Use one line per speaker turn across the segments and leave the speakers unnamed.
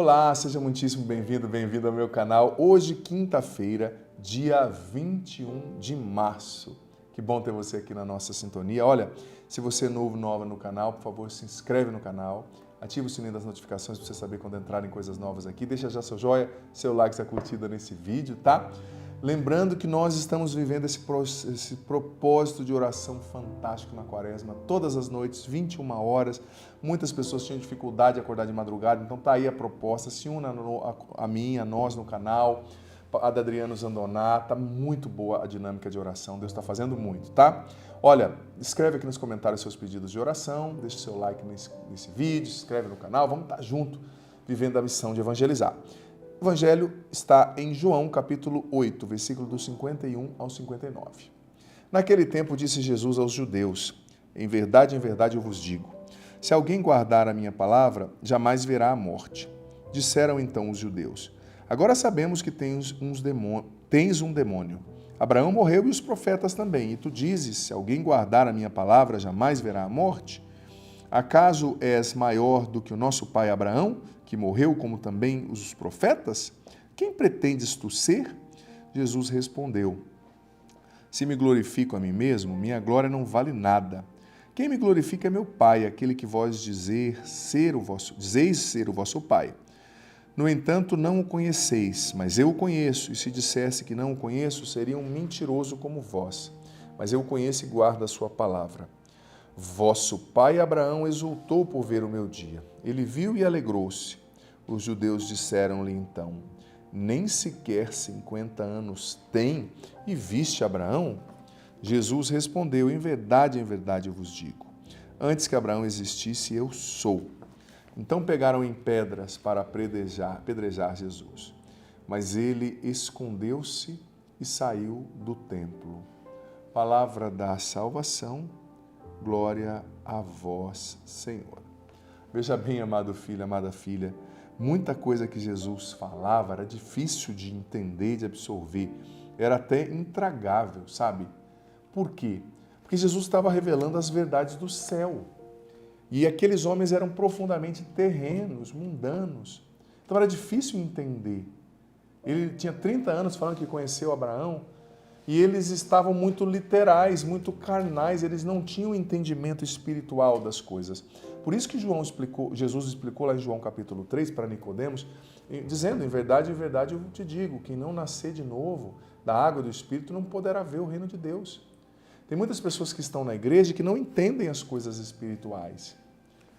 Olá, seja muitíssimo bem-vindo, bem-vindo ao meu canal. Hoje, quinta-feira, dia 21 de março. Que bom ter você aqui na nossa sintonia. Olha, se você é novo, nova no canal, por favor, se inscreve no canal, ativa o sininho das notificações para você saber quando entrarem coisas novas aqui. Deixa já seu joia, seu like, sua curtida nesse vídeo, tá? Lembrando que nós estamos vivendo esse propósito de oração fantástico na Quaresma, todas as noites, 21 horas. Muitas pessoas tinham dificuldade de acordar de madrugada, então tá aí a proposta. Se una a mim, a nós no canal, a da Adriano Zandoná, tá muito boa a dinâmica de oração, Deus está fazendo muito, tá? Olha, escreve aqui nos comentários seus pedidos de oração, deixa seu like nesse vídeo, se inscreve no canal, vamos estar junto, vivendo a missão de evangelizar. O Evangelho está em João, capítulo 8, versículo do 51 ao 59. Naquele tempo disse Jesus aos judeus: em verdade eu vos digo, se alguém guardar a minha palavra, jamais verá a morte. Disseram então os judeus: agora sabemos que tens um demônio. Abraão morreu e os profetas também, e tu dizes, se alguém guardar a minha palavra, jamais verá a morte? Acaso és maior do que o nosso pai Abraão, que morreu como também os profetas? Quem pretendes tu ser? Jesus respondeu: se me glorifico a mim mesmo, minha glória não vale nada. Quem me glorifica é meu Pai, aquele que vós dizeis ser o vosso Pai. No entanto, não o conheceis, mas eu o conheço, e se dissesse que não o conheço, seria um mentiroso como vós. Mas eu o conheço e guardo a sua palavra. Vosso pai Abraão exultou por ver o meu dia. Ele viu e alegrou-se. Os judeus disseram-lhe então: nem sequer 50 anos tem e viste Abraão? Jesus respondeu: em verdade eu vos digo, antes que Abraão existisse, eu sou. Então pegaram em pedras para apedrejar Jesus. Mas ele escondeu-se e saiu do templo. Palavra da salvação. Glória a vós, Senhor. Veja bem, amado filho, amada filha, muita coisa que Jesus falava era difícil de entender, de absorver, era até intragável, sabe? Por quê? Porque Jesus estava revelando as verdades do céu. E aqueles homens eram profundamente terrenos, mundanos. Então era difícil entender. Ele tinha 30 anos falando que conheceu Abraão, e eles estavam muito literais, muito carnais, eles não tinham entendimento espiritual das coisas. Por isso que Jesus explicou lá em João capítulo 3 para Nicodemos, dizendo, em verdade eu te digo, quem não nascer de novo da água e do Espírito não poderá ver o reino de Deus. Tem muitas pessoas que estão na igreja que não entendem as coisas espirituais,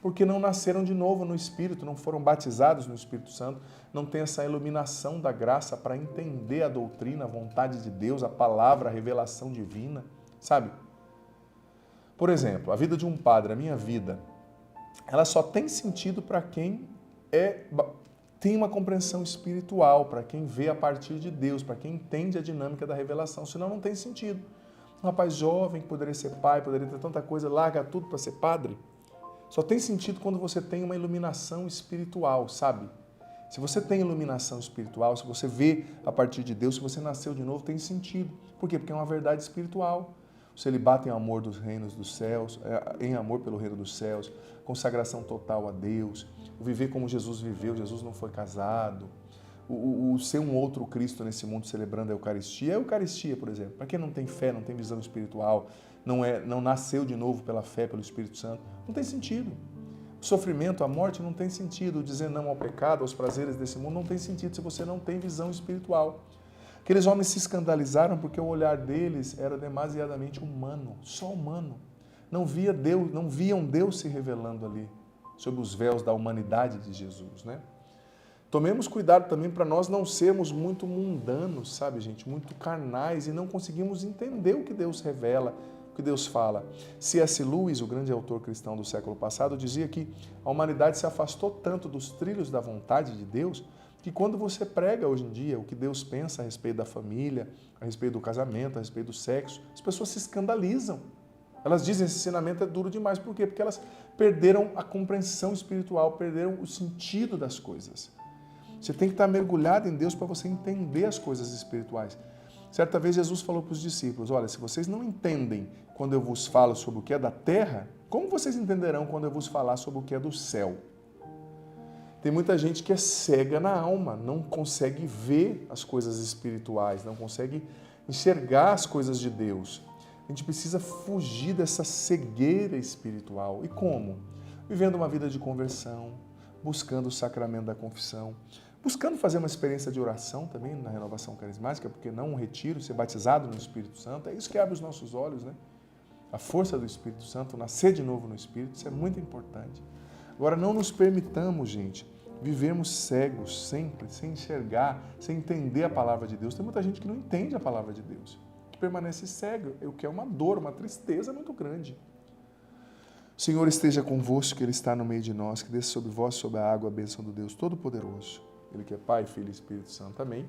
porque não nasceram de novo no Espírito, não foram batizados no Espírito Santo, não têm essa iluminação da graça para entender a doutrina, a vontade de Deus, a palavra, a revelação divina, sabe? Por exemplo, a vida de um padre, a minha vida, ela só tem sentido para quem tem uma compreensão espiritual, para quem vê a partir de Deus, para quem entende a dinâmica da revelação, senão não tem sentido. Um rapaz jovem que poderia ser pai, poderia ter tanta coisa, larga tudo para ser padre. Só tem sentido quando você tem uma iluminação espiritual, sabe? Se você tem iluminação espiritual, se você vê a partir de Deus, se você nasceu de novo, tem sentido. Por quê? Porque é uma verdade espiritual. O celibato em amor dos reinos dos céus, em amor pelo reino dos céus, consagração total a Deus, o viver como Jesus viveu, Jesus não foi casado, o ser um outro Cristo nesse mundo celebrando a Eucaristia. A Eucaristia, por exemplo, para quem não tem fé, não tem visão espiritual, não nasceu de novo pela fé, pelo Espírito Santo, não tem sentido. O sofrimento, a morte não tem sentido. Dizer não ao pecado, aos prazeres desse mundo não tem sentido se você não tem visão espiritual. Aqueles homens se escandalizaram porque o olhar deles era demasiadamente humano, só humano. Não viam Deus se revelando ali, sob os véus da humanidade de Jesus, né? Tomemos cuidado também para nós não sermos muito mundanos, sabe, gente? Muito carnais e não conseguimos entender o que Deus revela, o que Deus fala. C.S. Lewis, o grande autor cristão do século passado, dizia que a humanidade se afastou tanto dos trilhos da vontade de Deus que quando você prega hoje em dia o que Deus pensa a respeito da família, a respeito do casamento, a respeito do sexo, as pessoas se escandalizam. Elas dizem que esse ensinamento é duro demais. Por quê? Porque elas perderam a compreensão espiritual, perderam o sentido das coisas. Você tem que estar mergulhado em Deus para você entender as coisas espirituais. Certa vez Jesus falou para os discípulos: olha, se vocês não entendem quando eu vos falo sobre o que é da terra, como vocês entenderão quando eu vos falar sobre o que é do céu? Tem muita gente que é cega na alma, não consegue ver as coisas espirituais, não consegue enxergar as coisas de Deus. A gente precisa fugir dessa cegueira espiritual. E como? Vivendo uma vida de conversão, buscando o sacramento da confissão, buscando fazer uma experiência de oração também na renovação carismática, porque não um retiro, ser batizado no Espírito Santo. É isso que abre os nossos olhos, né? A força do Espírito Santo, nascer de novo no Espírito, isso é muito importante. Agora, não nos permitamos, gente, vivermos cegos sempre, sem enxergar, sem entender a palavra de Deus. Tem muita gente que não entende a palavra de Deus, que permanece cego, o que é uma dor, uma tristeza muito grande. O Senhor esteja convosco, que Ele está no meio de nós, que desça sobre vós, sobre a água, a bênção do Deus Todo-Poderoso. Ele que é Pai, Filho e Espírito Santo. Amém.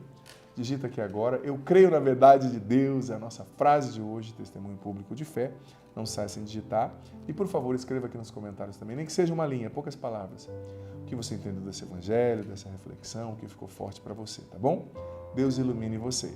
Digita aqui agora, eu creio na verdade de Deus, é a nossa frase de hoje, testemunho público de fé. Não saia sem digitar. E, por favor, escreva aqui nos comentários também, nem que seja uma linha, poucas palavras. O que você entendeu desse evangelho, dessa reflexão, o que ficou forte para você, tá bom? Deus ilumine você.